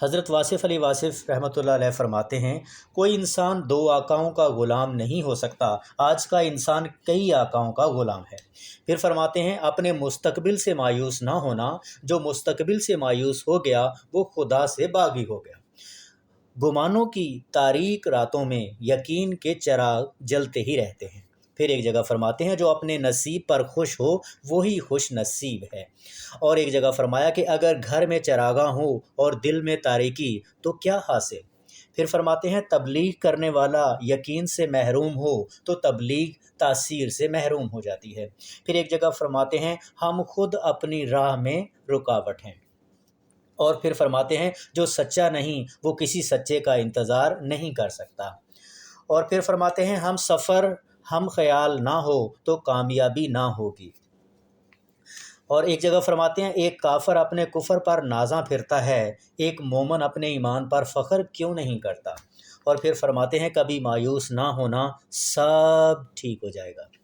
حضرت واصف علی واصف رحمۃ اللہ علیہ فرماتے ہیں، کوئی انسان دو آقاؤں کا غلام نہیں ہو سکتا، آج کا انسان کئی آقاؤں کا غلام ہے۔ پھر فرماتے ہیں، اپنے مستقبل سے مایوس نہ ہونا، جو مستقبل سے مایوس ہو گیا وہ خدا سے باغی ہو گیا۔ گمانوں کی تاریک راتوں میں یقین کے چراغ جلتے ہی رہتے ہیں۔ پھر ایک جگہ فرماتے ہیں، جو اپنے نصیب پر خوش ہو وہی خوش نصیب ہے۔ اور ایک جگہ فرمایا کہ اگر گھر میں چراغاں ہو اور دل میں تاریکی تو کیا حاصل۔ پھر فرماتے ہیں، تبلیغ کرنے والا یقین سے محروم ہو تو تبلیغ تاثیر سے محروم ہو جاتی ہے۔ پھر ایک جگہ فرماتے ہیں، ہم خود اپنی راہ میں رکاوٹ ہیں۔ اور پھر فرماتے ہیں، جو سچا نہیں وہ کسی سچے کا انتظار نہیں کر سکتا۔ اور پھر فرماتے ہیں، ہم خیال نہ ہو تو کامیابی نہ ہوگی۔ اور ایک جگہ فرماتے ہیں، ایک کافر اپنے کفر پر نازاں پھرتا ہے، ایک مومن اپنے ایمان پر فخر کیوں نہیں کرتا۔ اور پھر فرماتے ہیں، کبھی مایوس نہ ہونا، سب ٹھیک ہو جائے گا۔